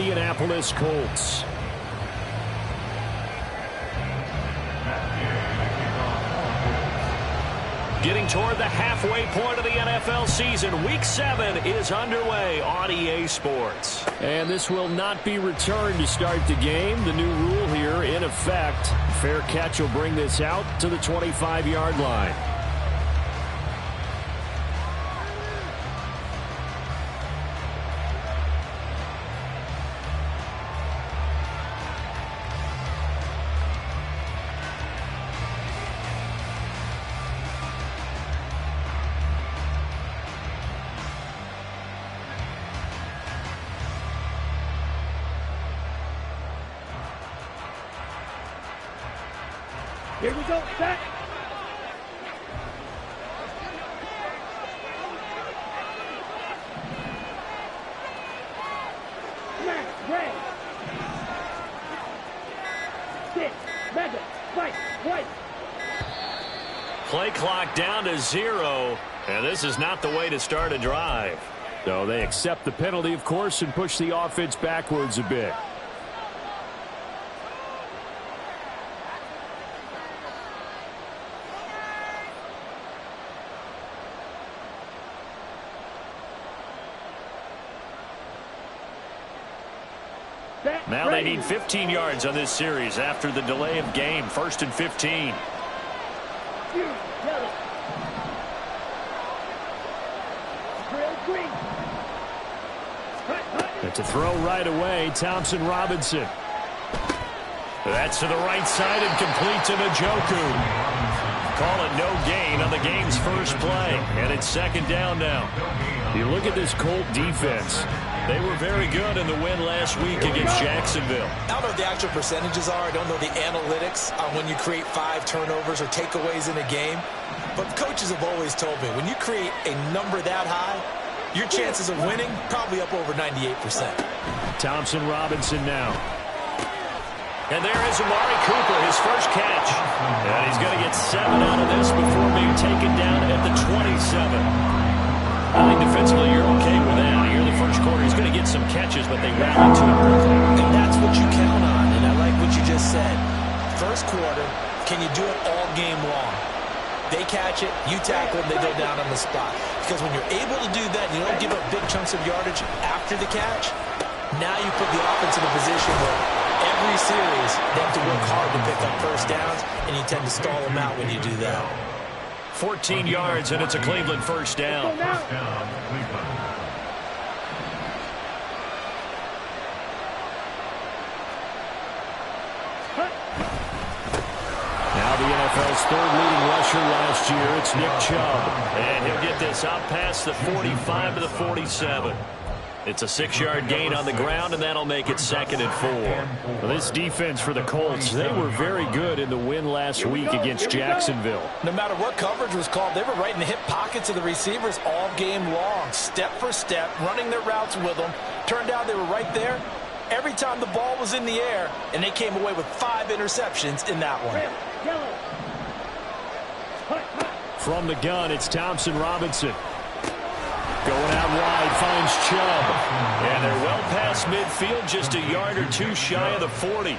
Indianapolis Colts. Getting toward the halfway point of the NFL season. Week 7 is underway on EA Sports. And this will not be returned to start the game. The new rule here in effect. Fair catch will bring this out to the 25-yard line. Here we go, set. Smash, Ray. Stick, Madden, fight, white. Play clock down to 0, and this is not the way to start a drive. So they accept the penalty, of course, and push the offense backwards a bit. Now they need 15 yards on this series after the delay of game. 1st and 15. And to throw right away, Thompson Robinson. That's to the right side and complete to Njoku. Call it no gain on the game's first play. And it's 2nd down now. You look at this Colt defense. They were very good in the win last week against Jacksonville. I don't know what the actual percentages are. I don't know the analytics on when you create 5 turnovers or takeaways in a game. But coaches have always told me, when you create a number that high, your chances of winning probably up over 98%. Thompson Robinson now. And there is Amari Cooper, his first catch. And he's going to get 7 out of this before being taken down at the 27. I think defensively you're okay with that. Here in the first quarter, he's going to get some catches, but they rally to it quickly. And that's what you count on, and I like what you just said. First quarter, can you do it all game long? They catch it, you tackle them, they go down on the spot. Because when you're able to do that, and you don't give up big chunks of yardage after the catch, now you put the offense in a position where every series they have to work hard to pick up first downs, and you tend to stall them out when you do that. 14 yards, and it's a Cleveland first down. Now the NFL's 3rd leading rusher last year, it's Nick Chubb. And he'll get this out past the 45 to the 47. It's a 6-yard gain on the ground, and that'll make it 2nd and 4. Well, this defense for the Colts, they were very good in the win last week against Jacksonville. No matter what coverage was called, they were right in the hip pockets of the receivers all game long, step for step, running their routes with them. Turned out they were right there every time the ball was in the air, and they came away with 5 interceptions in that one. From the gun, it's Thompson Robinson. Going out wide, finds Chubb. And they're well past midfield, just a yard or 2 shy of the 40.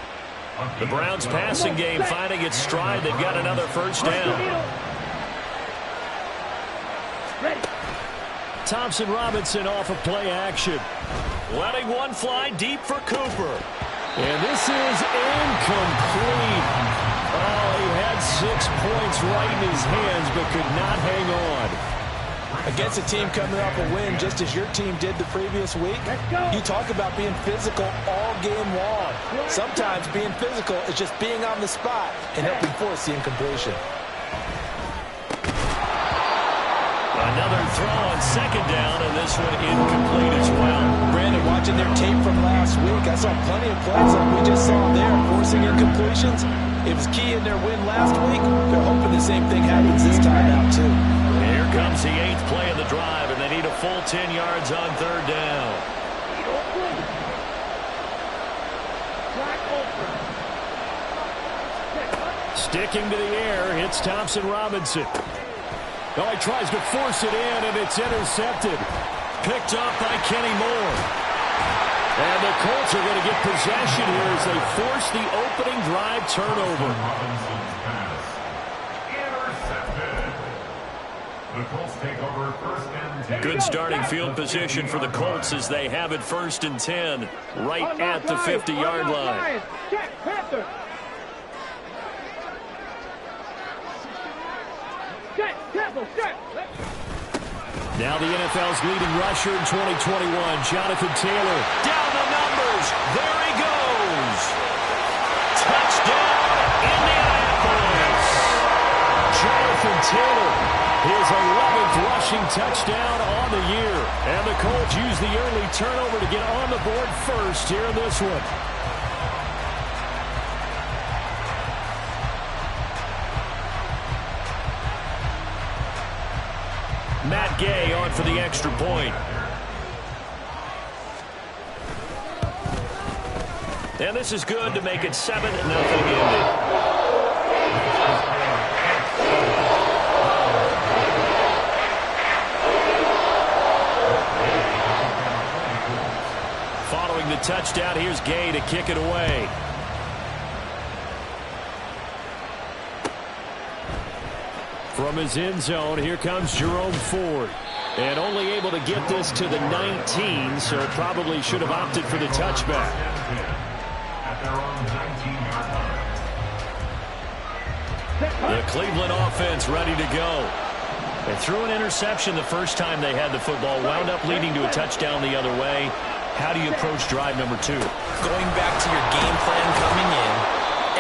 The Browns' passing game finding its stride. They've got another first down. Thompson Robinson off of play action. Letting one fly deep for Cooper. And this is incomplete. Oh, he had 6 points right in his hands, but could not hang on. Against a team coming off a win just as your team did the previous week, you talk about being physical all game long. Sometimes being physical is just being on the spot and helping force the incompletion. Another throw on 2nd down, and this one incomplete as well. Brandon, watching their tape from last week, I saw plenty of plays like we just saw there, forcing incompletions. It was key in their win last week. They're hoping the same thing happens this time out, too. Here comes the 8th play of the drive, and they need a full 10 yards on 3rd down. Sticking to the air, hits Thompson Robinson. Oh, he tries to force it in, and it's intercepted. Picked up by Kenny Moore. And the Colts are going to get possession here as they force the opening drive turnover. The Colts take over first and 10. Good starting field position for the Colts as they have it 1st and 10 right at the 50-yard line. Check, Panther. Check, Temple, check. Now the NFL's leading rusher in 2021, Jonathan Taylor. Down the numbers. There he goes. Touchdown, Indianapolis. Jonathan Taylor, his 11th rushing touchdown on the year. And the Colts use the early turnover to get on the board first here in this one. Matt Gay on for the extra point. And this is good to make it 7-0 Indy. Following the touchdown, here's Gay to kick it away. From his end zone, here comes Jerome Ford. And only able to get this to the 19, so probably should have opted for the touchback. At their own 19-yard line. The Cleveland offense ready to go. They threw an interception the first time they had the football, wound up leading to a touchdown the other way. How do you approach drive number 2? Going back to your game plan coming in,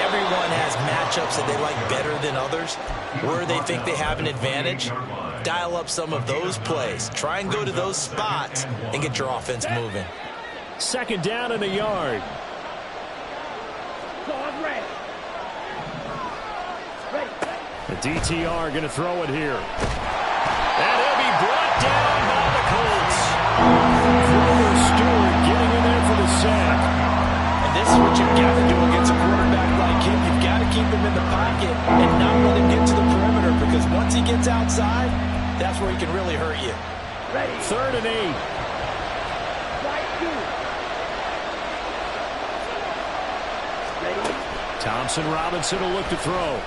everyone has matchups that they like better than others. Where they think they have an advantage, dial up some of those plays. Try and go to those spots and get your offense moving. 2nd down and a yard. The DTR going to throw it here. And he'll be brought down by the Colts. Former Stewart getting in there for the sack. And this is what you've got to do against a quarterback like him. You've got to keep him in the pocket and not let him get to the perimeter, because once he gets outside, that's where he can really hurt you. 3rd and 8. Thompson Robinson will look to throw.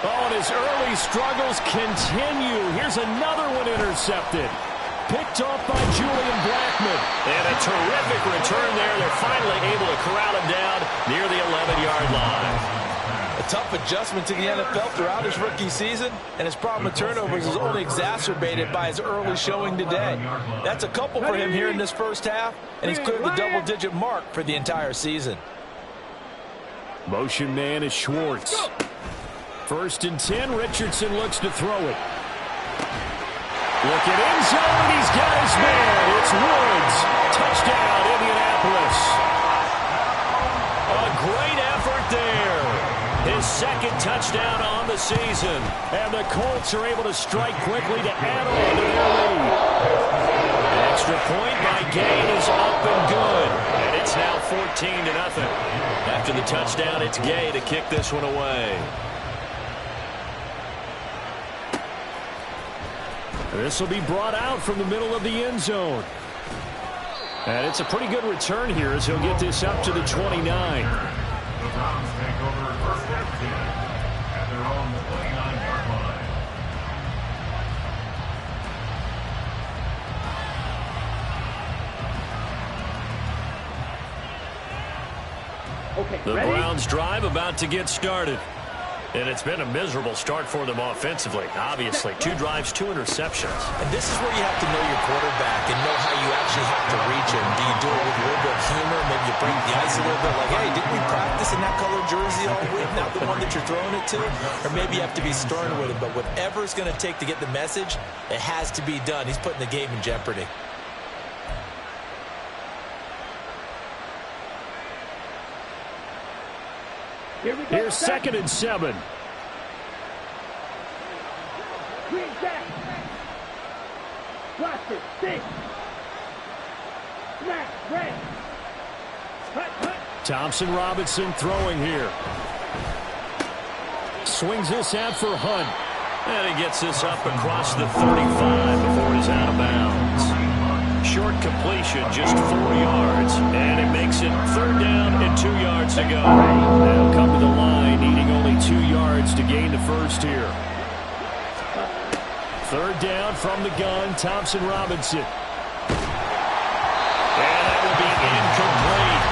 Oh, and his early struggles continue. Here's another one intercepted. Picked off by Julian Blackman. And a terrific return there. They're finally able to corral him down near the 11-yard line. A tough adjustment to the NFL throughout his rookie season, and his problem with turnovers is only exacerbated by his early showing today. That's a couple for him here in this first half, and he's cleared the double-digit mark for the entire season. Motion man is Schwartz. 1st and 10, Richardson looks to throw it. Look at end zone, he's got his man. It's Woods. Touchdown, Indianapolis. A great effort there. His 2nd touchdown on the season. And the Colts are able to strike quickly to add on to their lead. An extra point by Gay is up and good. And it's now 14-0. After the touchdown, it's Gay to kick this one away. This will be brought out from the middle of the end zone. And it's a pretty good return here as he'll get this up to the 29. The Browns take over first and 10 at their own 29-yard line. Okay, the ready? Browns drive about to get started. And it's been a miserable start for them offensively. Obviously, 2 drives, 2 interceptions. And this is where you have to know your quarterback and know how you actually have to reach him. Do you do it with a little bit of humor? Maybe you break the ice a little bit, like, hey, didn't we practice in that color jersey all week, not the one that you're throwing it to? Or maybe you have to be stern with him. But whatever it's going to take to get the message, it has to be done. He's putting the game in jeopardy. Here's 2nd and 7. Green back. Blaster, 6. Smack, red. Cut. Thompson Robinson throwing here. Swings this out for Hunt. And he gets this up across the 35 before he's out of bounds. Short completion, just 4 yards. And it makes it 3rd down and 2 yards to go. They'll come to the line, needing only 2 yards to gain the first here. 3rd down from the gun, Thompson Robinson. And that will be incomplete.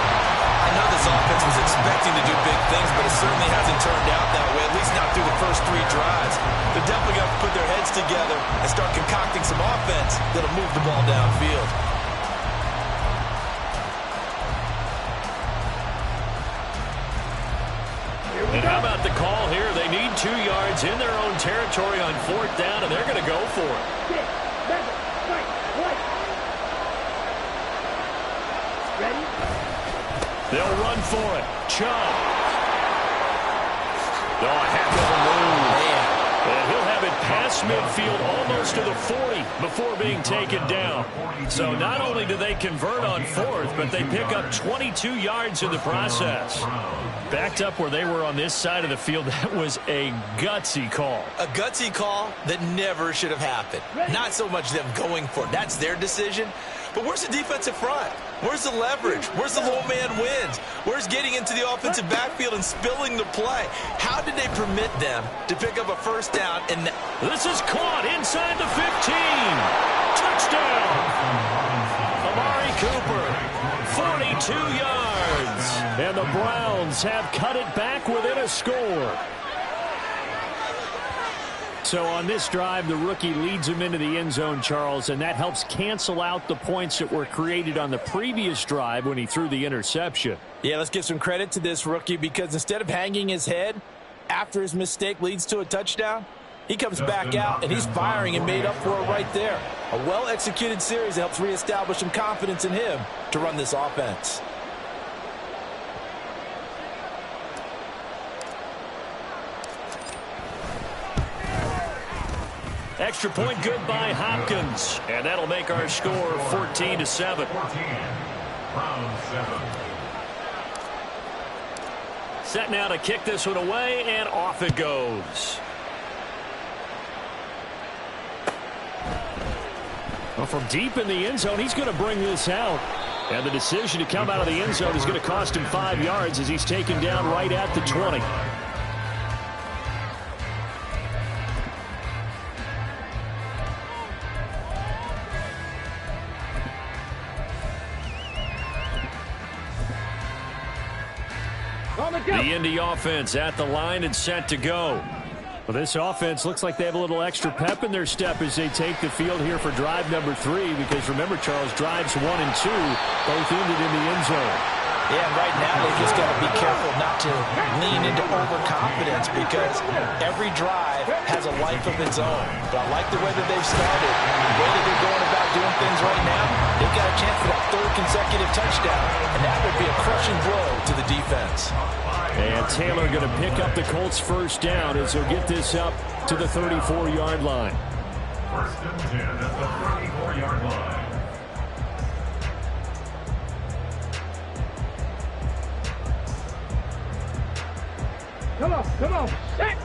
I know this offense was expecting to do big things, but it certainly hasn't turned out that way, at least not through the first 3 drives. They're definitely going to put their heads together and start concocting some offense that'll move the ball downfield. And how about the call here? They need 2 yards in their own territory on 4th down, and they're going to go for it. Ready? They'll run for it. Chubb. Oh, a heck of a move. And he'll have it past midfield almost to the 40 before being taken down. So not only do they convert on 4th, but they pick up 22 yards in the process. Backed up where they were on this side of the field, that was a gutsy call. A gutsy call that never should have happened. Not so much them going for it. That's their decision. But where's the defensive front? Where's the leverage? Where's the low man wins? Where's getting into the offensive backfield and spilling the play? How did they permit them to pick up a 1st down? And this is caught inside the 15. Touchdown. Amari Cooper, 42 yards. And the Browns have cut it back within a score. So on this drive, the rookie leads him into the end zone, Charles, and that helps cancel out the points that were created on the previous drive when he threw the interception. yeah, let's give some credit to this rookie, because instead of hanging his head after his mistake leads to a touchdown, he comes back out and he's firing and made up for it right there. A well-executed series that helps reestablish some confidence in him to run this offense. Extra point good by Hopkins. And that'll make our score 14-7. 14. Round 7. Set now to kick this one away, and off it goes. Well, from deep in the end zone, he's going to bring this out. And the decision to come out of the end zone is going to cost him 5 yards as he's taken down right at the 20. The Indy offense at the line and set to go. Well, this offense looks like they have a little extra pep in their step as they take the field here for drive number 3, because remember, Charles, drives 1 and 2 both ended in the end zone. Yeah, right now they just got to be careful not to lean into overconfidence, because every drive has a life of its own. But I like the way that they've started. The way that they're going about doing things right now, they've got a chance for that 3rd consecutive touchdown, and that would be a crushing blow to the defense. And Taylor going to pick up the Colts' 1st down as he'll get this up to the 34-yard line. 1st and 10 at the 34-yard line. Come on, set!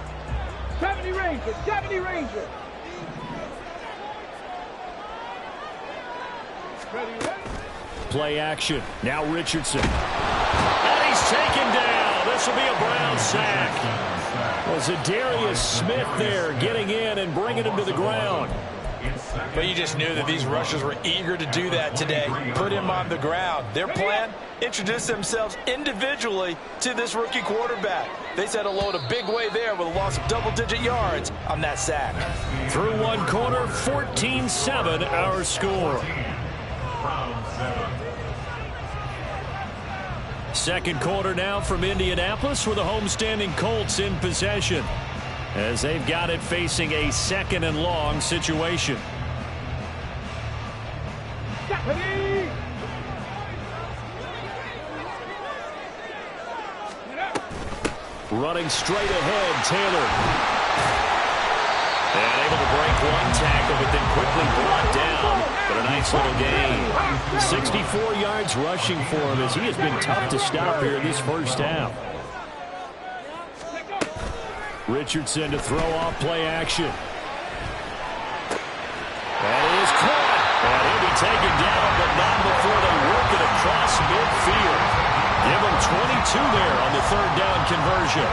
70 Ranger, 70 Ranger! Ready, ready? Play action. Now Richardson. And he's taken down. This will be a Brown sack. Well, Zadarius Smith there getting in and bringing him to the ground. But you just knew that these rushers were eager to do that today. Put him on the ground. Their plan, introduce themselves individually to this rookie quarterback. They said hello in a big way there with a loss of double-digit yards on that sack. Through one quarter, 14-7 our score. Round 7. Second quarter now from Indianapolis with the homestanding Colts in possession, as they've got it facing a 2nd and long situation. Running straight ahead, Taylor. And able to break one tackle, but then quickly brought down. But a nice little gain. 64 yards rushing for him, as he has been tough to stop here in this first half. Richardson to throw off play action. That is caught. And he'll be taken down, but not two there on the third down conversion.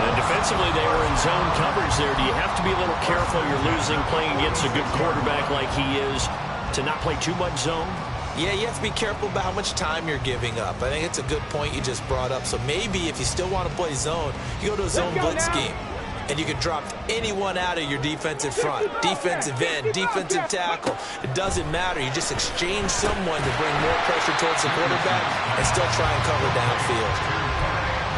And defensively, they were in zone coverage there. Do you have to be a little careful? You're losing playing against a good quarterback like he is to not play too much zone? Yeah, you have to be careful about how much time you're giving up. I think it's a good point you just brought up. So maybe if you still want to play zone, you go to a zone blitz scheme. And you can drop anyone out of your defensive front, defensive end, defensive tackle. It doesn't matter. You just exchange someone to bring more pressure towards the quarterback and still try and cover downfield.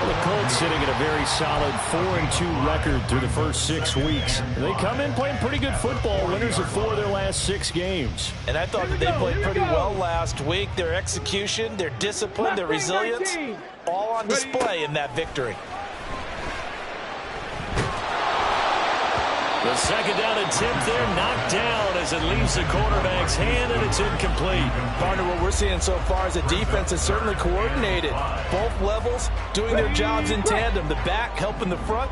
Well, the Colts sitting at a very solid 4-2 record through the first 6 weeks. They come in playing pretty good football, winners of 4 of their last 6 games. And I thought that they played pretty well last week. Their execution, their discipline, their resilience, all on display in that victory. The second down attempt there knocked down as it leaves the quarterback's hand, and it's incomplete. Partner, what we're seeing so far is a defense that's certainly coordinated. Both levels doing their jobs in tandem. The back helping the front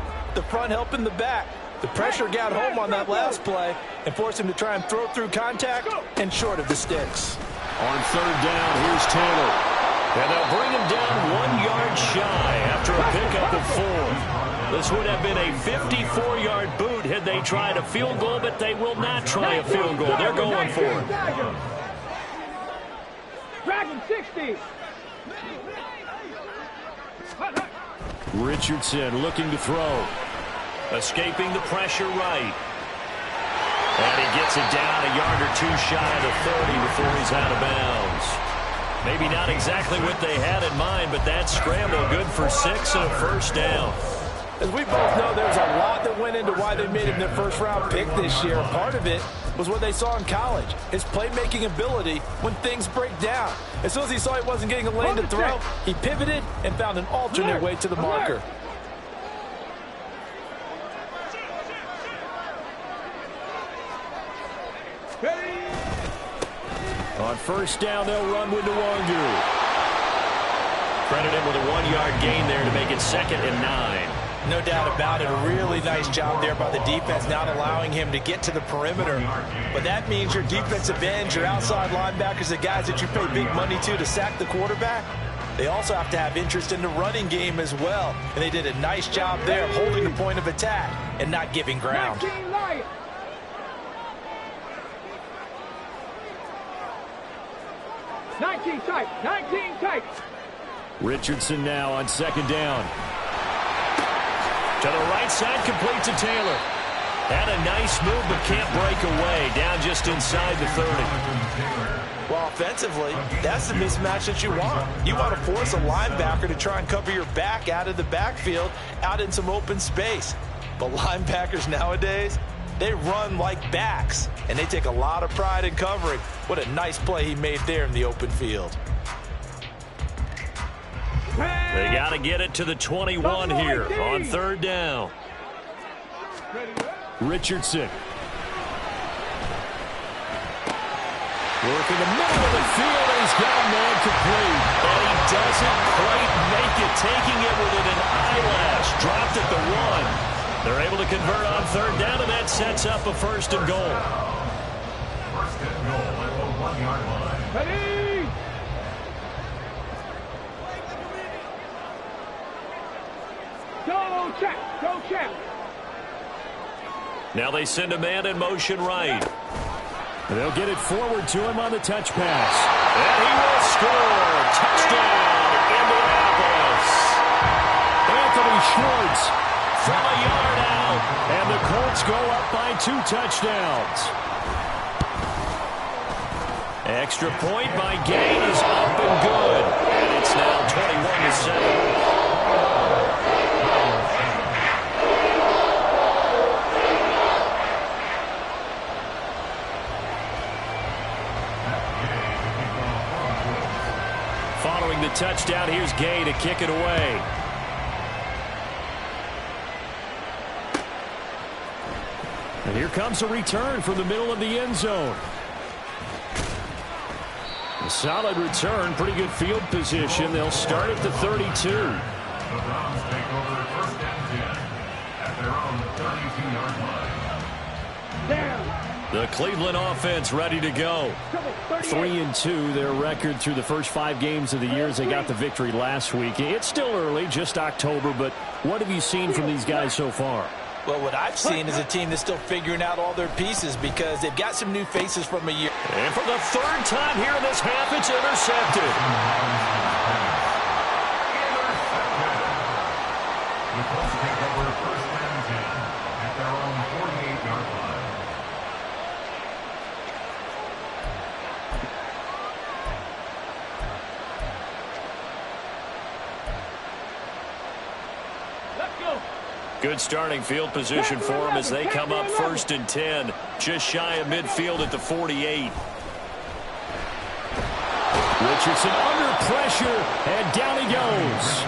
helping the back. The pressure got home on that last play and forced him to try and throw through contact and short of the sticks. On third down, here's Taylor. And they'll bring him down 1 yard shy after a pickup of 4. This would have been a 54-yard boot had they tried a field goal, but they will not try a field goal. They're going for it. Dragon 60. Richardson looking to throw. Escaping the pressure right. And he gets it down a yard or 2 shy of the 30 before he's out of bounds. Maybe not exactly what they had in mind, but that scramble good for 6 and a first down. As we both know, there's a lot that went into why they made him their first-round pick this year. Part of it was what they saw in college, his playmaking ability when things break down. As soon as he saw he wasn't getting a lane to throw, he pivoted and found an alternate way to the marker. On first down, they'll run with Nwangu. Credit him with a 1 yard gain there to make it 2nd and 9. No doubt about it. A really nice job there by the defense, not allowing him to get to the perimeter. But that means your defensive ends, your outside linebackers, the guys that you pay big money to sack the quarterback, they also have to have interest in the running game as well. And they did a nice job there holding the point of attack and not giving ground. 19 tight, 19 tight. Richardson now on second down. To the right side, complete to Taylor. Had a nice move, but can't break away. Down just inside the 30. Well, offensively, that's the mismatch that you want. You want to force a linebacker to try and cover your back out of the backfield, out in some open space. But linebackers nowadays, they run like backs, and they take a lot of pride in covering. What a nice play he made there in the open field. They got to get it to the 21 here on third down. Richardson. Working the middle of the field, and he's got a man complete. And he doesn't quite make it, taking it within an eyelash. Dropped at the 1. They're able to convert on third down, and that sets up a 1st and goal. 1st and goal at the 1 yard line. Ready? Go check, go check. Now they send a man in motion right. And they'll get it forward to him on the touch pass. And he will score. Touchdown, Indianapolis. Anthony Schwartz from a yard out. And the Colts go up by 2 touchdowns. Extra point by Gain is up and good. And it's now 21-7. Following the touchdown, here's Gay to kick it away. And here comes a return from the middle of the end zone. A solid return, pretty good field position. They'll start at the 32. The Browns take over 1st and 10 at their own 32-yard line. Down. The Cleveland offense ready to go. 3-2, their record through the first 5 games of the year as they got the victory last week. It's still early, just October, but what have you seen from these guys so far? Well, what I've seen is a team that's still figuring out all their pieces because they've got some new faces from a year. And for the 3rd time here in this half, it's intercepted. The Colts take over first and 10 at their own 48-yard line. Good starting field position for them as they come up 1st and 10, just shy of midfield at the 48. Richardson under pressure, and down he goes.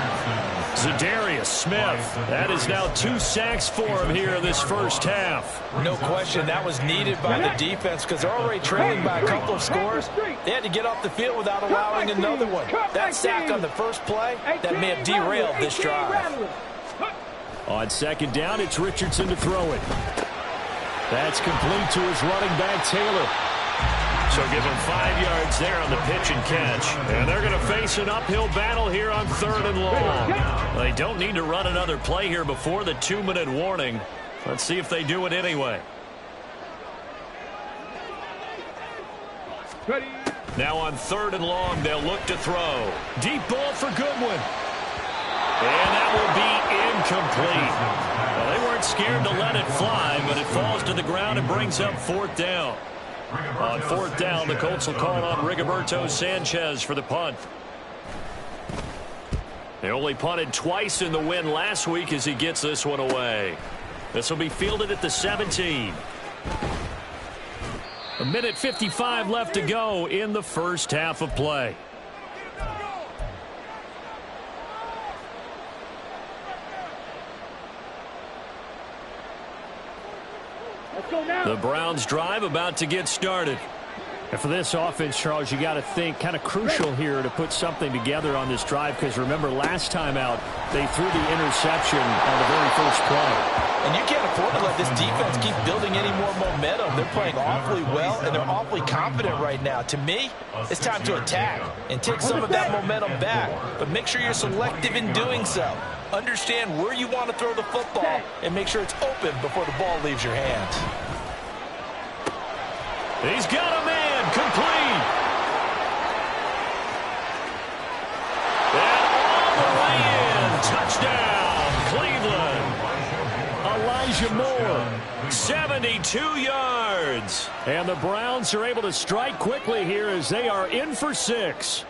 Zadarius Smith, that is now 2 sacks for him here in this first half. No question, that was needed by the defense because they're already trailing by a couple of scores. They had to get off the field without allowing another one. That sack on the first play, that may have derailed this drive. On 2nd down, it's Richardson to throw it. That's complete to his running back, Taylor. So give him 5 yards there on the pitch and catch. And they're going to face an uphill battle here on 3rd and long. They don't need to run another play here before the 2-minute warning. Let's see if they do it anyway. Now on 3rd and long, they'll look to throw. Deep ball for Goodwin. And that will be incomplete. Well, they weren't scared to let it fly, but it falls to the ground and brings up 4th down. On 4th down, the Colts will call on Rigoberto Sanchez for the punt. They only punted twice in the win last week as he gets this one away. This will be fielded at the 17. 1:55 left to go in the first half of play. The Browns drive about to get started. And for this offense, Charles, you got to think kind of crucial here to put something together on this drive because remember last time out they threw the interception on the very first play. And you can't afford to let this defense keep building any more momentum. They're playing awfully well and they're awfully confident right now. To me, it's time to attack and take some of that momentum back, but make sure you're selective in doing so. Understand where you want to throw the football and make sure it's open before the ball leaves your hands. He's got a man, complete. And all the way in, touchdown, Cleveland. Elijah Moore. 72 yards. And the Browns are able to strike quickly here as they are in for 6.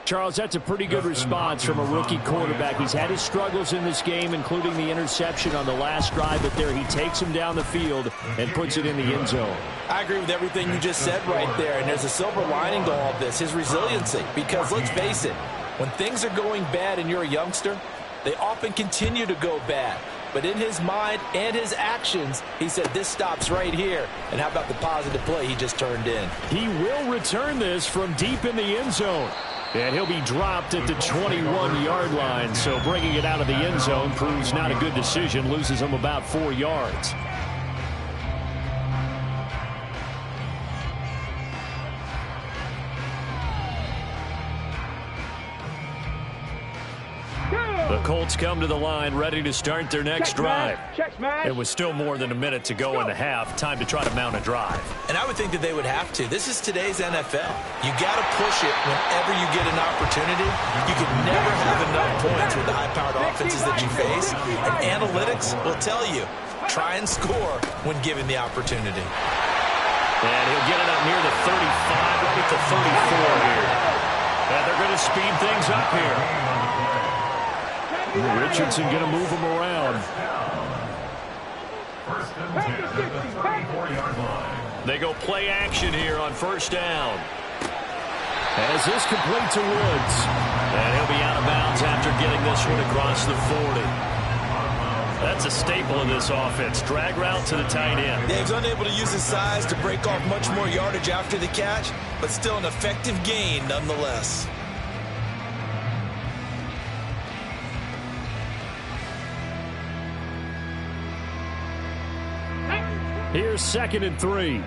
Charles, that's a pretty good response from a rookie quarterback. He's had his struggles in this game, including the interception on the last drive, but there he takes him down the field and puts it in the end zone. I agree with everything you just said right there, and there's a silver lining to all of this, his resiliency. Because let's face it, when things are going bad and you're a youngster, they often continue to go bad. But in his mind and his actions, he said this stops right here. And how about the positive play he just turned in? He will return this from deep in the end zone. And he'll be dropped at the 21-yard line. So bringing it out of the end zone proves not a good decision. Loses him about 4 yards. The Colts come to the line ready to start their next drive. It was still more than a minute to go in the half. Time to try to mount a drive. And I would think that they would have to. This is today's NFL. You got to push it whenever you get an opportunity. You can never have enough points with the high-powered offenses that you face. And analytics will tell you, try and score when given the opportunity. And he'll get it up near the 35, right at the 34 here. And they're going to speed things up here. Richardson going to move him around. First and 10 at the 34-yard line. They go play action here on first down. As this complete to Woods. And he'll be out of bounds after getting this one across the 40. That's a staple of this offense. Drag route to the tight end. Dave's unable to use his size to break off much more yardage after the catch, but still an effective gain nonetheless. Here's 2nd and 3.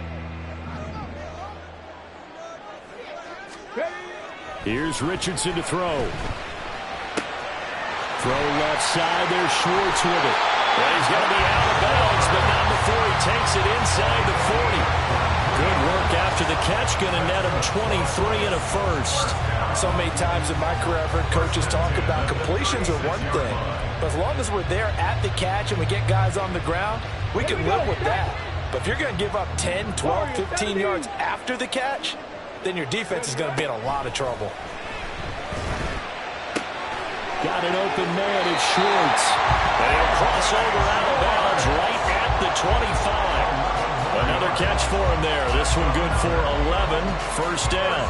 Here's Richardson to throw. Throw left side. There's Schwartz with it. Well, he's going to be out of bounds, but not before he takes it inside the 40. Good work after the catch. Going to net him 23 and a first. So many times in my career I've heard coaches talk about completions are one thing. But as long as we're there at the catch and we get guys on the ground, we can live with that. But if you're going to give up 10, 12, 15 yards after the catch, then your defense is going to be in a lot of trouble. Got an open man. It's Schwartz. And he'll cross over out of bounds right at the 25. Another catch for him there. This one good for 11. First down.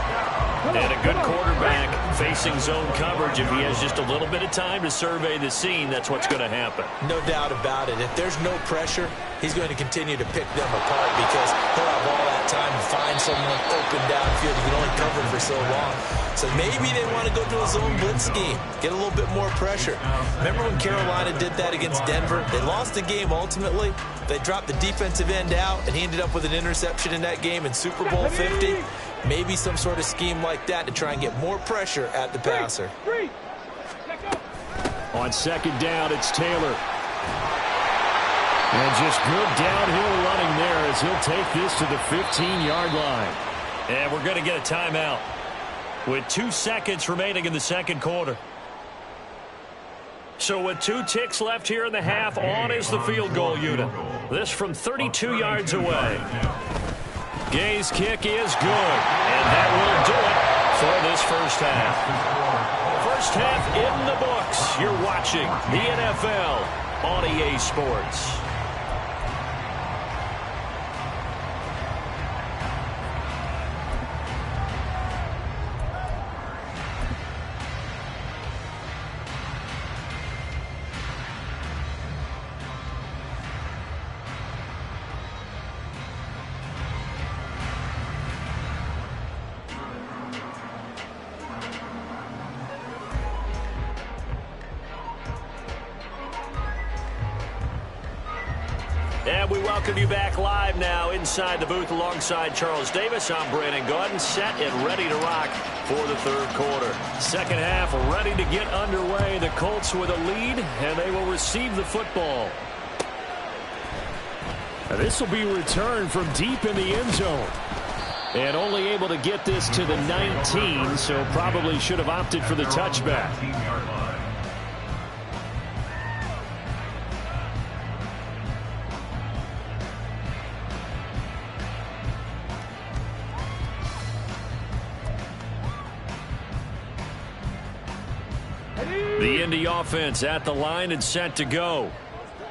And a good quarterback facing zone coverage. If he has just a little bit of time to survey the scene, that's what's going to happen. No doubt about it. If there's no pressure, he's going to continue to pick them apart because he'll have all that time to find someone open downfield. He can only cover for so long. So maybe they want to go to a zone blitz scheme, get a little bit more pressure. Remember when Carolina did that against Denver? They lost the game ultimately. They dropped the defensive end out, and he ended up with an interception in that game in Super Bowl 50. Maybe some sort of scheme like that to try and get more pressure at the passer. On 2nd down, it's Taylor. And just good downhill running there as he'll take this to the 15-yard line. And we're going to get a timeout with 2 seconds remaining in the second quarter. So with 2 ticks left here in the half, on is the field goal unit. This from 32 yards away. Gay's kick is good, and that will do it for this first half. First half in the books. You're watching the NFL on EA Sports. And we welcome you back live now inside the booth alongside Charles Davis. I'm Brandon Gaudin, set and ready to rock for the third quarter. Second half ready to get underway. The Colts with a lead, and they will receive the football. This will be returned from deep in the end zone. And only able to get this to the 19, so probably should have opted for the touchback. The Indy offense at the line and set to go.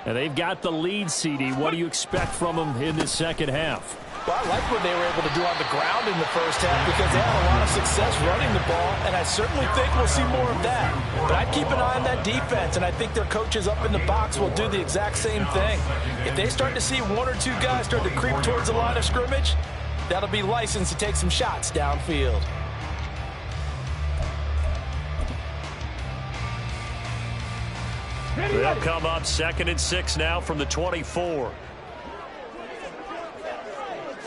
And they've got the lead, CD. What do you expect from them in this second half? Well, I like what they were able to do on the ground in the first half because they had a lot of success running the ball, and I certainly think we'll see more of that. But I'd keep an eye on that defense, and I think their coaches up in the box will do the exact same thing. If they start to see 1 or 2 guys start to creep towards the line of scrimmage, that'll be licensed to take some shots downfield. They'll come up 2nd and 6 now from the 24.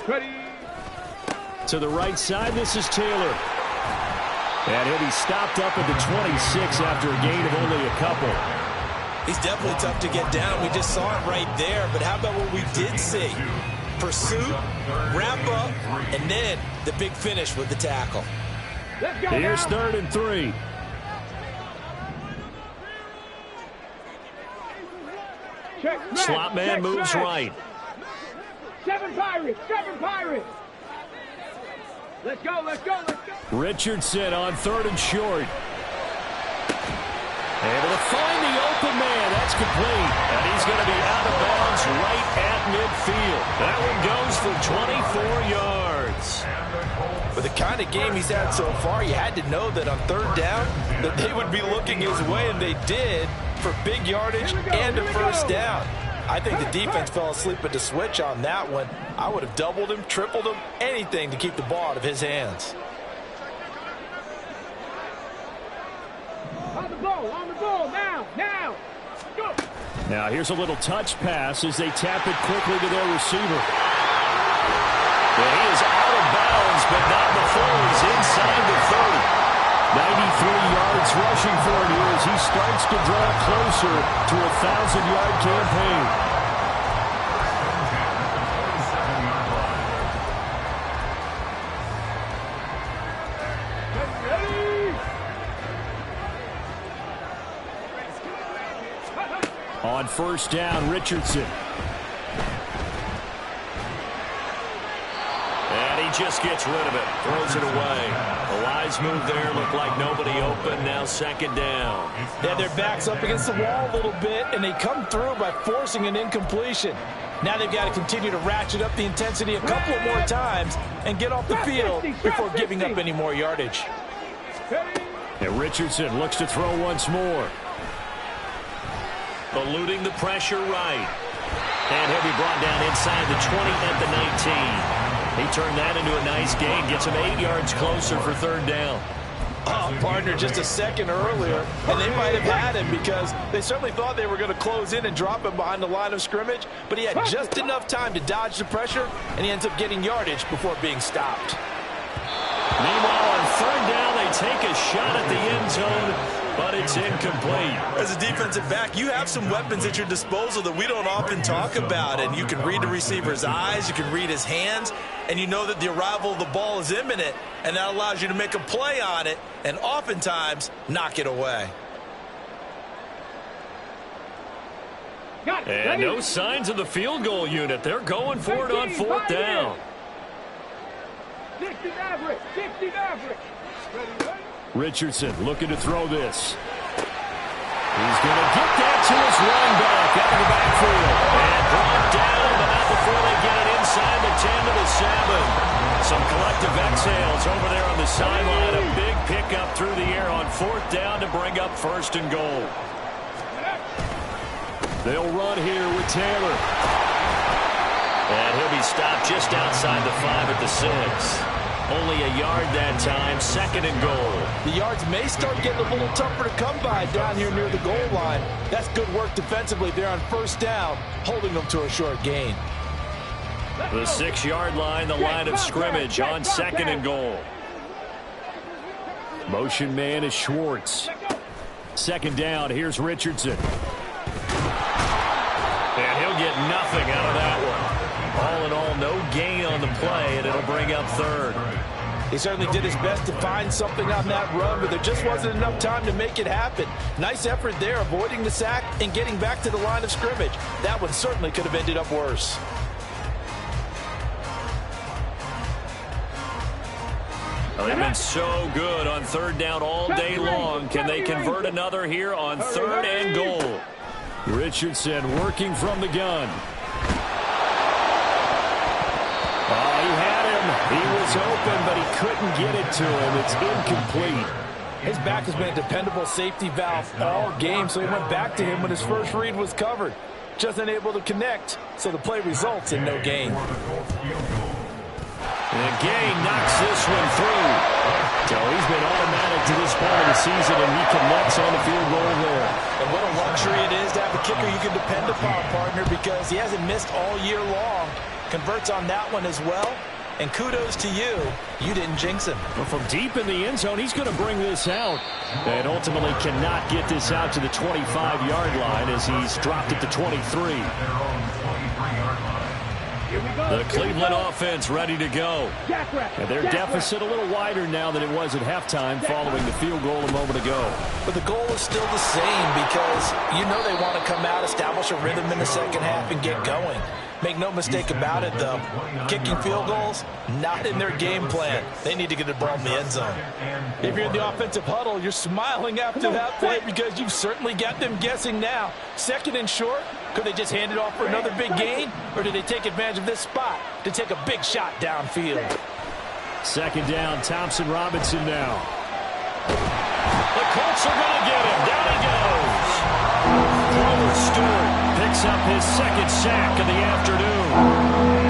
Ready. To the right side, this is Taylor. And he'll be stopped up at the 26 after a gain of only a couple. He's definitely tough to get down. We just saw it right there. But how about what we did see? Pursuit, wrap up, and then the big finish with the tackle. Let's go. Here's now. 3rd and 3. Check, Slot man check, moves check. right. 7 Pirates, 7 Pirates. Let's go, let's go, let's go. Richardson on 3rd and short. Able to find the open man. That's complete. And he's going to be out of bounds right at midfield. That one goes for 24 yards. With the kind of game he's had so far, you had to know that on 3rd down that they would be looking his way, and they did for big yardage and a first down. I think the defense fell asleep at the switch on that one. I would have doubled him, tripled him, anything to keep the ball out of his hands. On the ball, now, now. Go. Now here's a little touch pass as they tap it quickly to their receiver. Well, he is out of bounds, but not before he's inside the 30. 93 yards rushing for him here as he starts to draw closer to a 1,000-yard campaign. On first down, Richardson. And he just gets rid of it, throws it away. A wise move there, looked like nobody open, now second down. Yeah, their back's up against the wall a little bit, and they come through by forcing an incompletion. Now they've got to continue to ratchet up the intensity a couple of more times and get off the field before giving up any more yardage. And Richardson looks to throw once more. Eluding the pressure right. And he'll be brought down inside the 20 at the 19. He turned that into a nice gain. Gets him 8 yards closer for third down. Oh, partner, just a second earlier, and they might have had him because they certainly thought they were going to close in and drop him behind the line of scrimmage, but he had just enough time to dodge the pressure, and he ends up getting yardage before being stopped. Meanwhile, on third down, they take a shot at the end zone, but it's incomplete. As a defensive back, you have some weapons at your disposal that we don't often talk about, and you can read the receiver's eyes, you can read his hands, and you know that the arrival of the ball is imminent, and that allows you to make a play on it and oftentimes knock it away. And no signs of the field goal unit. They're going for it on fourth down. 60 average, 60 average. Richardson looking to throw this. He's going to get that to his running back out of the backfield. And brought down, but not before they get it inside the 10 to the 7. Some collective exhales over there on the sideline. A big pickup through the air on fourth down to bring up first and goal. They'll run here with Taylor. And he'll be stopped just outside the 5 at the 6. Only a yard that time, second and goal. The yards may start getting a little tougher to come by down here near the goal line. That's good work defensively there on first down, holding them to a short gain. The 6-yard line, the line of scrimmage on second and goal. Motion man is Schwartz. Second down, here's Richardson. And he'll get nothing out of that one. All in all, no gain on the play, and it'll bring up third. He certainly did his best to find something on that run, but there just wasn't enough time to make it happen. Nice effort there, avoiding the sack and getting back to the line of scrimmage. That one certainly could have ended up worse. Well, they've been so good on third down all day long. Can they convert another here on third and goal? Richardson working from the gun. Oh, he had him. He was open, but he couldn't get it to him. It's incomplete. His back has been a dependable safety valve all game, so he went back to him when his first read was covered. Just unable to connect, so the play results in no gain. And Gay knocks this one through. So he's been automatic to this point of the season, and he connects on the field goal there. And what a luxury it is to have a kicker you can depend upon, partner, because he hasn't missed all year long. Converts on that one as well. And kudos to you. You didn't jinx him. Well, from deep in the end zone, he's going to bring this out. And ultimately cannot get this out to the 25-yard line as he's dropped it to 23. The Cleveland offense ready to go. And their deficit a little wider now than it was at halftime following the field goal a moment ago. But the goal is still the same because you know they want to come out, establish a rhythm in the second half, and get going. Make no mistake about it, though. Kicking field goals, not in their game plan. They need to get the ball in the end zone. If you're in the offensive huddle, you're smiling after that play because you've certainly got them guessing now. Second and short, could they just hand it off for another big gain? Or did they take advantage of this spot to take a big shot downfield? Second down, Thompson Robinson now. The Colts are going to get him. Down he goes. Grover Stewart picks up his second sack of the afternoon.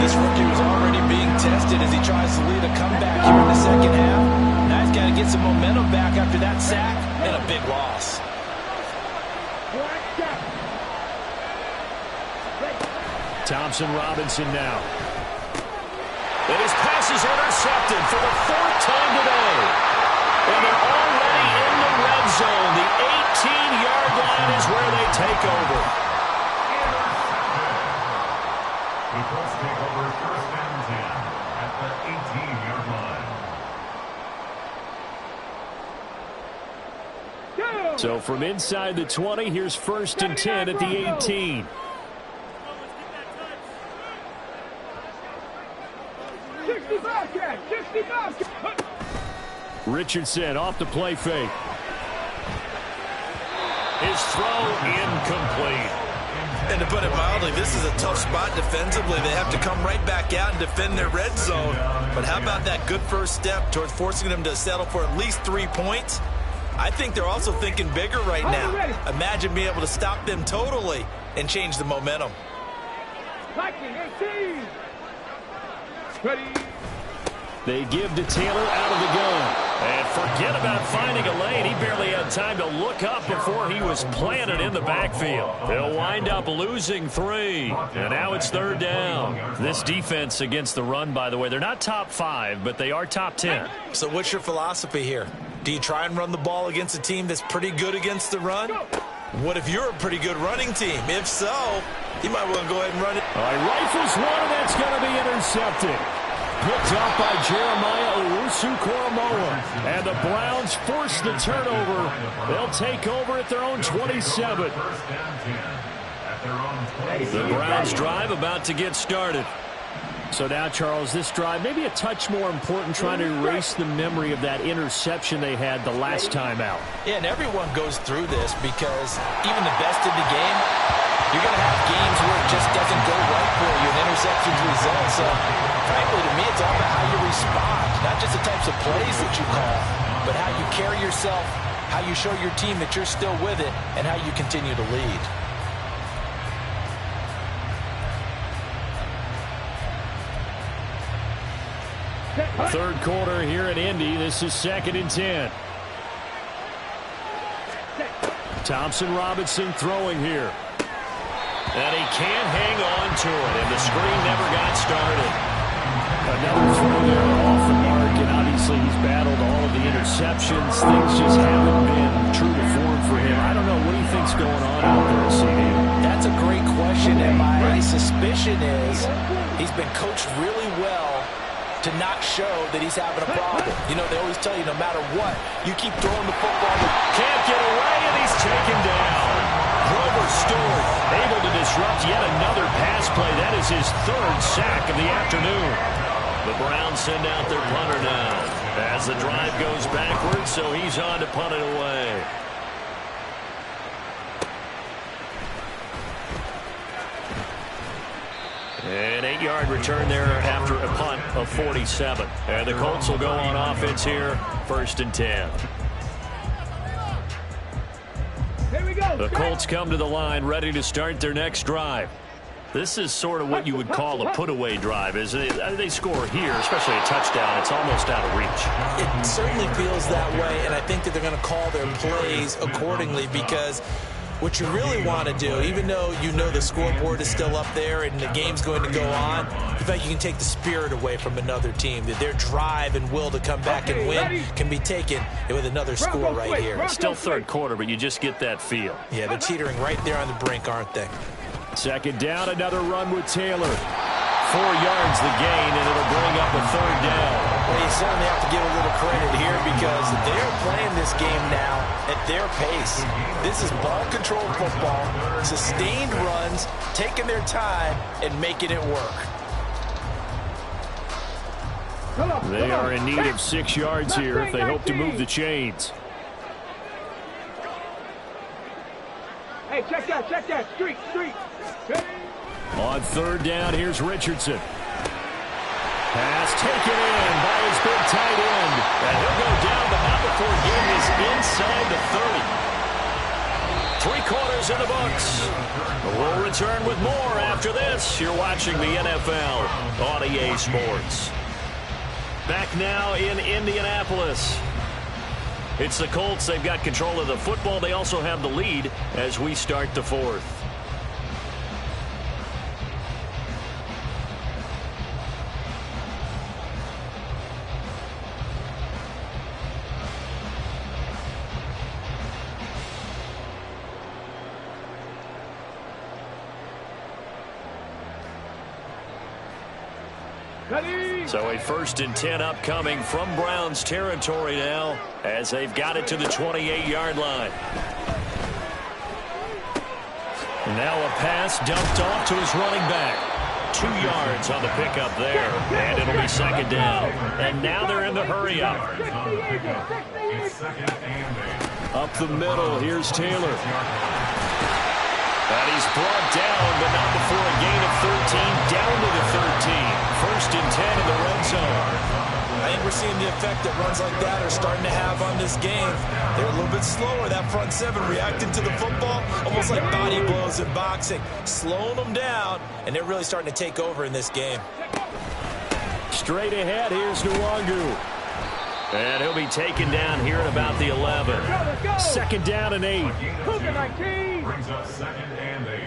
This rookie was already being tested as he tries to lead a comeback here in the second half. Now he's got to get some momentum back after that sack and a big loss. Thompson Robinson now. And his pass is intercepted for the 4th time today. And they're already in the red zone. The 18-yard line is where they take over. The Colts take over 1st and 10 at the 18-yard line. So from inside the 20, here's 1st and 10 at the 18. Richardson off the play fake. His throw incomplete. And to put it mildly, this is a tough spot defensively. They have to come right back out and defend their red zone. But how about that good first step towards forcing them to settle for at least 3 points? I think they're also thinking bigger right now. Imagine being able to stop them totally and change the momentum. They give to Taylor out of the gun. And forget about finding a lane. He barely had time to look up before he was planted in the backfield. They'll wind up losing 3. And now it's 3rd down. This defense against the run, by the way, they're not top 5, but they are top 10. So what's your philosophy here? Do you try and run the ball against a team that's pretty good against the run? What if you're a pretty good running team? If so, you might want to go ahead and run it. All right, rifles one, and that's going to be intercepted. Picked up by Jeremiah Owusu-Koramoah. And the Browns force the turnover. They'll take over at their own 27. The Browns drive about to get started. So now, Charles, this drive maybe a touch more important, trying to erase the memory of that interception they had the last time out. Yeah, and everyone goes through this because even the best in the game, you're going to have games where it just doesn't go right for you, and interceptions result. So, frankly, to me, it's all about how you respond, not just the types of plays that you call, but how you carry yourself, how you show your team that you're still with it, and how you continue to lead. Third quarter here in Indy. This is 2nd and 10. Thompson Robinson throwing here. And he can't hang on to it, and the screen never got started. Another throw there off the mark, and obviously he's battled all of the interceptions. Things just haven't been true to form for him. I don't know. What do you think's going on out there, CD? That's a great question, and my suspicion is he's been coached really well to not show that he's having a problem. You know, they always tell you no matter what, you keep throwing the football. Can't get away, and he's taken down. Grover Stewart able to disrupt yet another pass play. That is his 3rd sack of the afternoon. The Browns send out their punter now as the drive goes backwards, so he's on to punt it away. An 8-yard return there after a punt of 47. And the Colts will go on offense here, 1st and 10. Here we go. The Colts come to the line ready to start their next drive. This is sort of what you would call a put-away drive. As they score here, especially a touchdown, it's almost out of reach. It certainly feels that way, and I think that they're going to call their plays accordingly because what you really want to do, even though you know the scoreboard is still up there and the game's going to go on, the fact you can take the spirit away from another team, that their drive and will to come back and win can be taken with another score right here. It's still 3rd quarter, but you just get that feel. Yeah, they're teetering right there on the brink, aren't they? 2nd down, another run with Taylor. 4 yards the gain, and it'll bring up a 3rd down. Well, you certainly have to give a little credit here because they're playing this game now at their pace. This is ball control football, sustained runs, taking their time, and making it work. They are in need of 6 yards here if they hope to move the chains. Hey, check that. Street. On 3rd down, here's Richardson. Pass taken in by his big tight end. And he'll go down, but not before getting is inside the 30. 3 quarters in the books. We'll return with more after this. You're watching the NFL on EA Sports. Back now in Indianapolis. It's the Colts. They've got control of the football. They also have the lead as we start the 4th. Ready? So a 1st and 10 upcoming from Browns territory now as they've got it to the 28-yard line. Now a pass dumped off to his running back. 2 yards on the pickup there, and it'll be 2nd down. And now they're in the hurry up. Up the middle, here's Taylor. And he's brought down, but not before a gain of 13, down to the 13. 1st and 10 in the red zone. I think we're seeing the effect that runs like that are starting to have on this game. They're a little bit slower, that front seven, reacting to the football, almost like body blows in boxing, slowing them down, and they're really starting to take over in this game. Straight ahead, here's Nwangu. And he'll be taken down here at about the 11. 2nd down and 8. Brings up 2nd and 8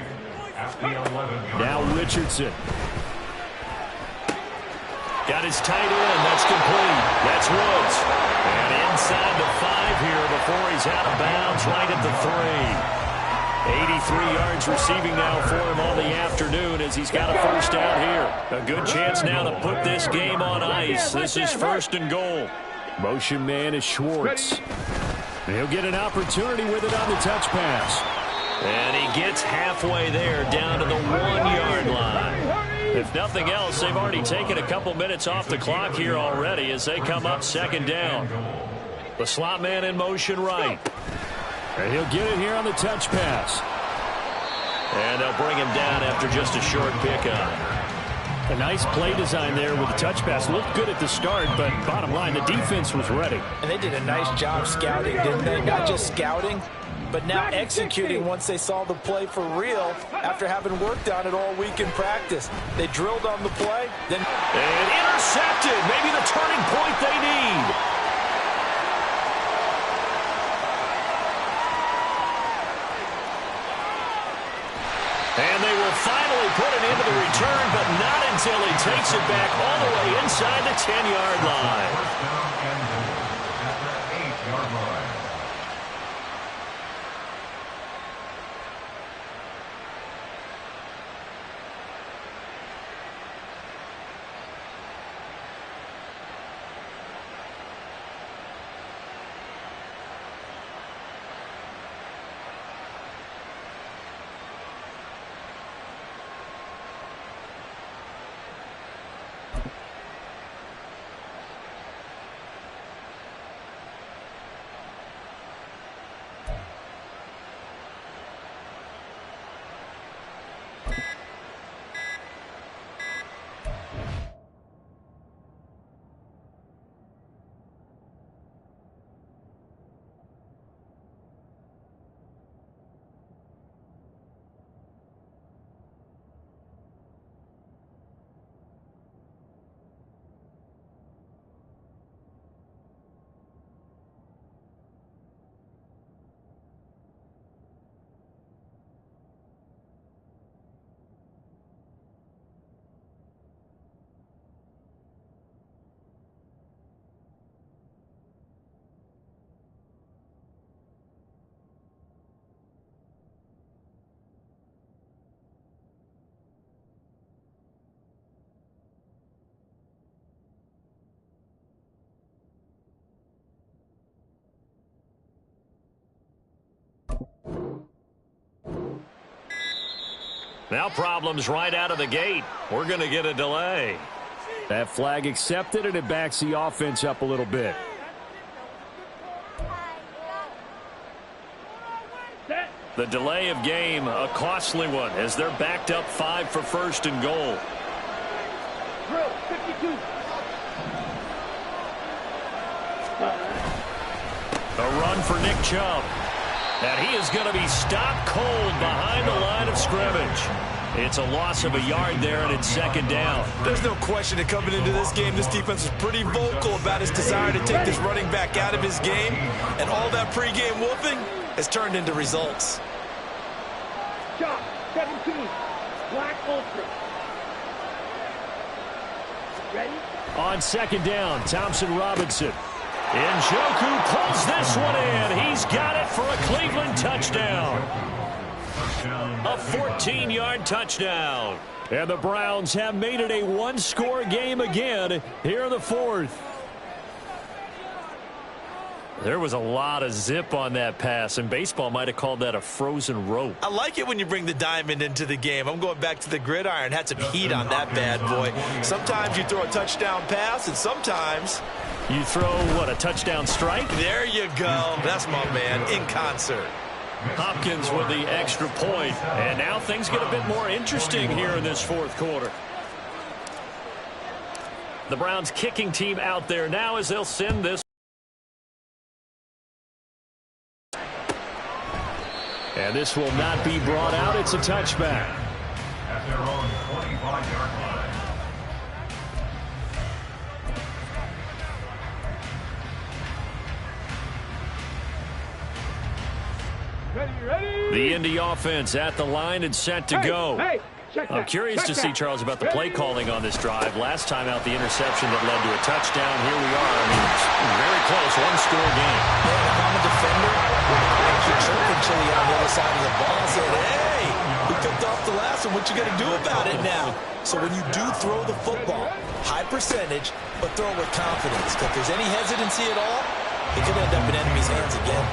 at the 11. Now Richardson. Got his tight end. That's complete. That's Woods. And inside the 5 here before he's out of bounds right at the 3. 83 yards receiving now for him on the afternoon as he's got a 1st down here. A good chance now to put this game on ice. This is 1st and goal. Motion man is Schwartz. He'll get an opportunity with it on the touch pass. And he gets halfway there down to the 1-yard line. If nothing else, they've already taken a couple minutes off the clock here already as they come up 2nd down. The slot man in motion right. And he'll get it here on the touch pass. And they'll bring him down after just a short pickup. A nice play design there with the touch pass. Looked good at the start, but bottom line, the defense was ready. And they did a nice job scouting, didn't they? Not just scouting, but now executing once they saw the play for real after having worked on it all week in practice. They drilled on the play, then... And intercepted! Maybe the turning point they need. And they will finally put it into the return, but not until he takes it back all the way inside the 10-yard line. 1st down and goal at the 8-yard line. Now problems right out of the gate. We're going to get a delay. That flag accepted, and it backs the offense up a little bit. The delay of game, a costly one, as they're backed up 5 for 1st and goal. Drill, 52. A run for Nick Chubb. And he is going to be stopped cold behind the line of scrimmage. It's a loss of a yard there, and it's 2nd down. There's no question that coming into this game, this defense is pretty vocal about his desire to take this running back out of his game. And all that pregame whooping has turned into results. Chop, 17. Black Ultra. Ready? On 2nd down, Thompson Robinson. Njoku pulls this one in. He's got it for a Cleveland touchdown. A 14-yard touchdown. And the Browns have made it a one-score game again here in the fourth. There was a lot of zip on that pass, and baseball might have called that a frozen rope. I like it when you bring the diamond into the game. I'm going back to the gridiron. Had some heat on that bad boy. Sometimes you throw a touchdown pass, and sometimes you throw, what, a touchdown strike? There you go. That's my man, in concert. Hopkins with the extra point. And now things get a bit more interesting here in this fourth quarter. The Browns kicking team out there now as they'll send this. And this will not be brought out. It's a touchback. At their own 25-yard line. Ready? The Indy offense at the line and set to go. I'm curious to see, Charles, about the play calling on this drive. Last time out, the interception that led to a touchdown. Here we are. I mean, it's very close, one-score game. Man, if I'm a defender, I keep chirping Chili on the other side of the ball. I said, hey, we picked off the last one. What you going to do about it now? So when you do throw the football, high percentage, but throw it with confidence. If there's any hesitancy at all, it could end up in enemy's hands again.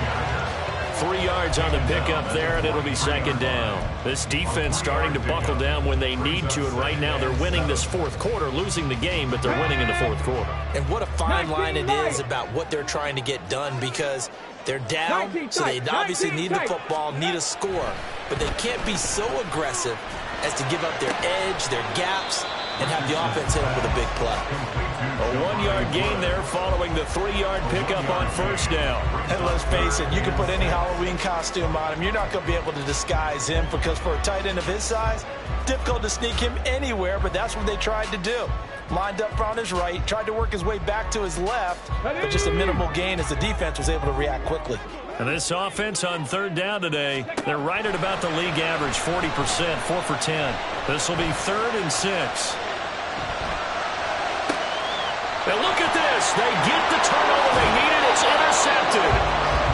3 yards on the pickup there, and it'll be second down. This defense starting to buckle down when they need to, and right now they're winning this fourth quarter, losing the game, but they're winning in the fourth quarter. And what a fine line it is about what they're trying to get done, because they're down, so they obviously need the football, need a score, but they can't be so aggressive as to give up their edge, their gaps, and have the offense hit them with a big play. A 1-yard gain there following the 3-yard pickup on first down. And let's face it, you can put any Halloween costume on him. You're not going to be able to disguise him, because for a tight end of his size, difficult to sneak him anywhere, but that's what they tried to do. Lined up on his right, tried to work his way back to his left, but just a minimal gain as the defense was able to react quickly. And this offense on third down today, they're right at about the league average, 40%, 4 for 10. This will be 3rd and 6. Now look at this. They get the turnover they needed. It's intercepted.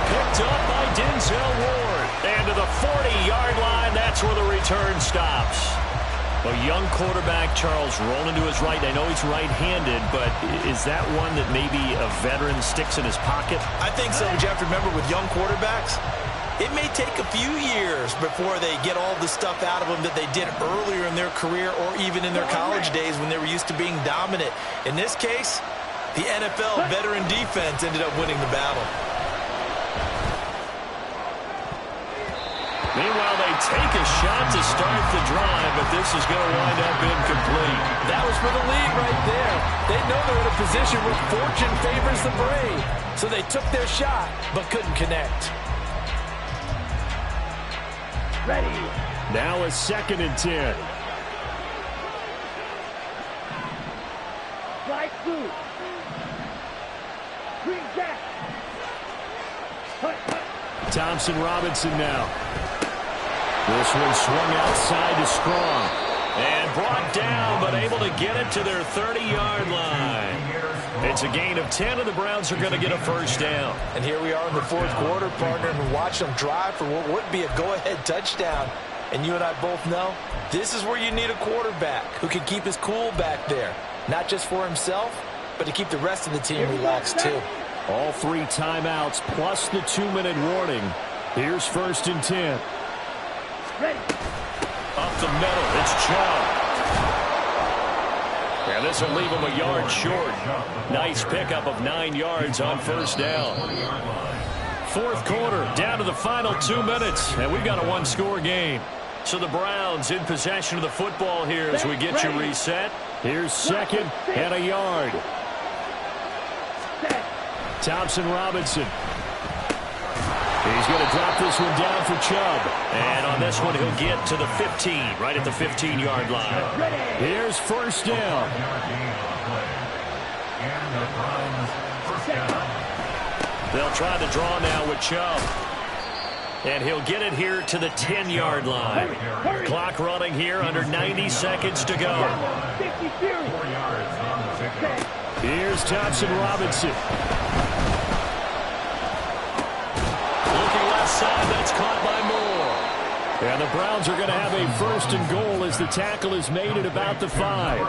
Picked up by Denzel Ward. And to the 40-yard line, that's where the return stops. A young quarterback, Charles, rolling to his right. I know he's right-handed, but is that one that maybe a veteran sticks in his pocket? I think so. But you have to remember, with young quarterbacks, it may take a few years before they get all the stuff out of them that they did earlier in their career or even in their college days when they were used to being dominant. In this case, the NFL veteran defense ended up winning the battle. Meanwhile, they take a shot to start the drive, but this is going to wind up incomplete. That was for the lead right there. They know they're in a position where fortune favors the brave. So they took their shot, but couldn't connect. Ready. Now a 2nd and 10. Strike 2. Green jack. Thompson Robinson now. This one swung outside to Strong. And brought down, but able to get it to their 30-yard line. It's a gain of 10, and the Browns are going to get a first down. And here we are in the fourth quarter, partner, and watch them drive for what would be a go-ahead touchdown. And you and I both know this is where you need a quarterback who can keep his cool back there. Not just for himself, but to keep the rest of the team relaxed too. All 3 timeouts plus the 2-minute warning. Here's 1st and 10. Ready. Up the middle, it's Chubb. And this will leave him a yard short. Nice pickup of 9 yards on first down. Fourth quarter, down to the final 2 minutes, and we've got a 1-score game. So the Browns in possession of the football here as we get you reset. Here's 2nd and a yard. Thompson Robinson. He's going to drop this one down for Chubb. And on this one, he'll get to the 15, right at the 15-yard line. Here's first down. They'll try the draw now with Chubb. And he'll get it here to the 10-yard line. Clock running here, under 90 seconds to go. Here's Thompson Robinson. Looking left side, that's caught by Moore. And the Browns are going to have a 1st and goal as the tackle is made at about the 5.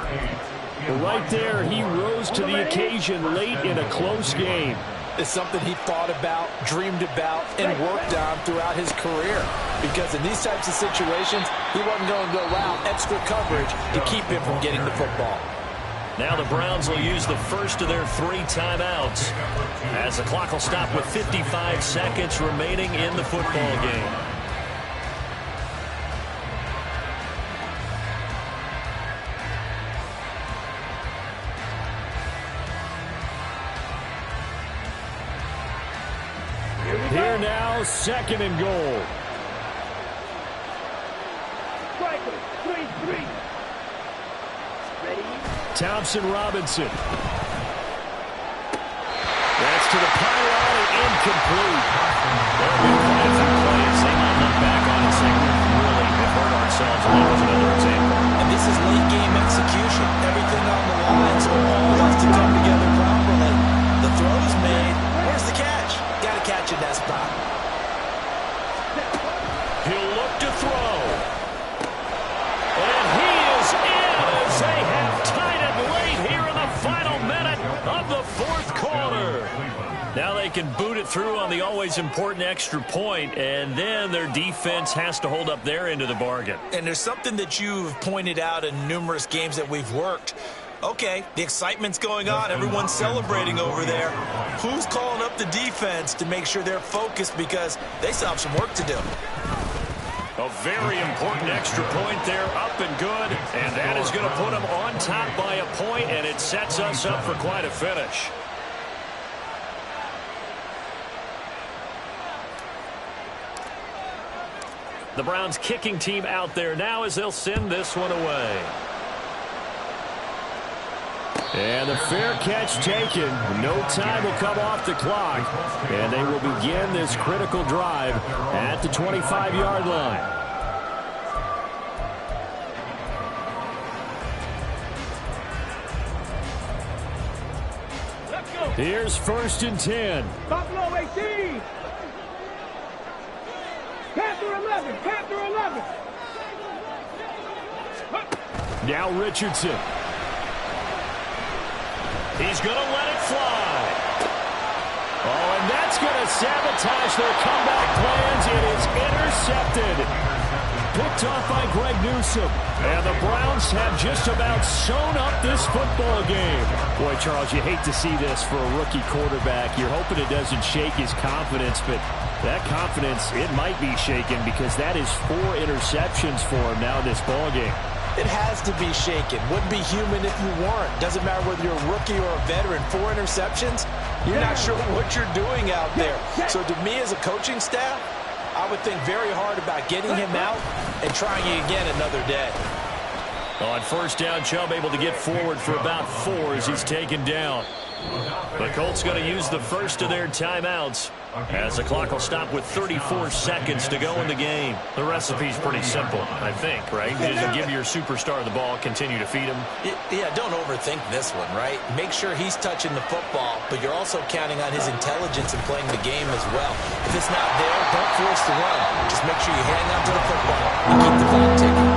But right there, he rose to the occasion late in a close game. It's something he thought about, dreamed about, and worked on throughout his career. Because in these types of situations, he wasn't going to go around extra coverage to keep him from getting the football. Now the Browns will use the first of their 3 timeouts as the clock will stop with 55 seconds remaining in the football game. Here now, 2nd and goal. Striker, 3-3. Ready? Thompson Robinson. That's to the pylon and incomplete. There have been quite a few plays they might look back on and say, we really have hurt ourselves, and that was another example. And this is late game execution. Everything on the line, so all has to come together properly. The throw's made. Where's the catch? Got to catch in that spot. He'll look to throw. And he is in as they have tied it late here in the final minute of the 4th quarter. Now they can boot it through on the always important extra point, and then their defense has to hold up their end of the bargain. And there's something that you've pointed out in numerous games that we've worked. Okay, the excitement's going on. Everyone's celebrating over there. Who's calling up the defense to make sure they're focused because they still have some work to do? A very important extra point there, up and good, and that is going to put them on top by a point, and it sets us up for quite a finish. The Browns kicking team out there now as they'll send this one away. And the fair catch taken. No time will come off the clock. And they will begin this critical drive at the 25-yard line. Here's 1st and 10. Buffalo 18. Panther 11. Panther 11. Now Richardson. He's going to let it fly. Oh, and that's going to sabotage their comeback plans. It is intercepted. Picked off by Greg Newsome. And the Browns have just about sewn up this football game. Boy, Charles, you hate to see this for a rookie quarterback. You're hoping it doesn't shake his confidence, but that confidence, it might be shaken because that is 4 interceptions for him now in this ball game. It has to be shaken. Wouldn't be human if you weren't. Doesn't matter whether you're a rookie or a veteran. 4 interceptions, you're not sure what you're doing out there. So to me as a coaching staff, I would think very hard about getting him out and trying it again another day. On 1st down, Chubb able to get forward for about 4 as he's taken down. The Colts going to use the first of their timeouts as the clock will stop with 34 seconds to go in the game. The recipe's pretty simple, I think, right? Just give your superstar the ball, continue to feed him. Yeah, don't overthink this one, right? Make sure he's touching the football, but you're also counting on his intelligence in playing the game as well. If it's not there, don't force the run. Just make sure you hang on to the football and keep the clock ticking.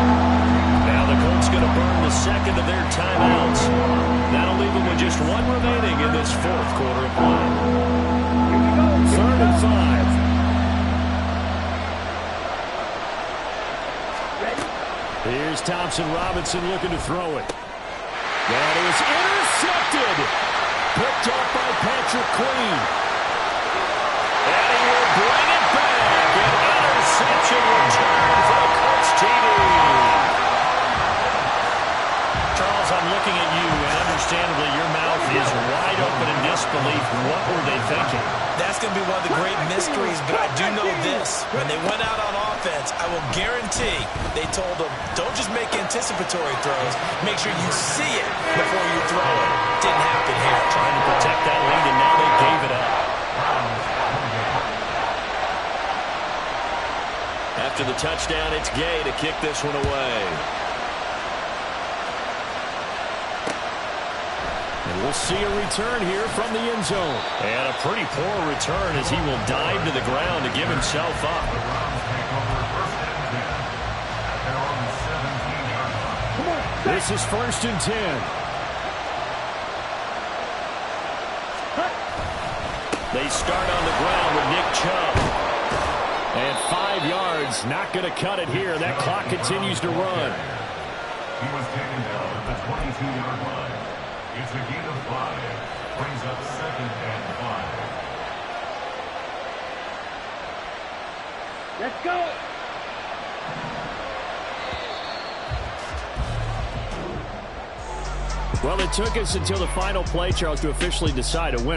Now the Colts going to burn the second of their timeouts. That'll leave them with just 1 remaining in this 4th quarter of play. 3rd and 5. Here's Thompson Robinson looking to throw it. That is intercepted. Picked up by Patrick Queen. And he will bring it back. An interception return for the Colts TD. Charles, I'm looking at you, and understandably your mouth is wide open in disbelief. What were they thinking? That's going to be one of the great mysteries, but I do know this. When they went out on offense, I will guarantee they told them, don't just make anticipatory throws. Make sure you see it before you throw it. Didn't happen here. Trying to protect that lead, and now they gave it up. After the touchdown, it's Gay to kick this one away. And we'll see a return here from the end zone. And a pretty poor return as he will dive to the ground to give himself up. This is 1st and 10. They start on the ground with Nick Chubb. And 5 yards, not going to cut it here. That clock continues to run. He was taken down at the 22-yard line. It's a gain of 5. Brings up 2nd and 5. Let's go. Well, it took us until the final play, Charles, to officially decide a winner.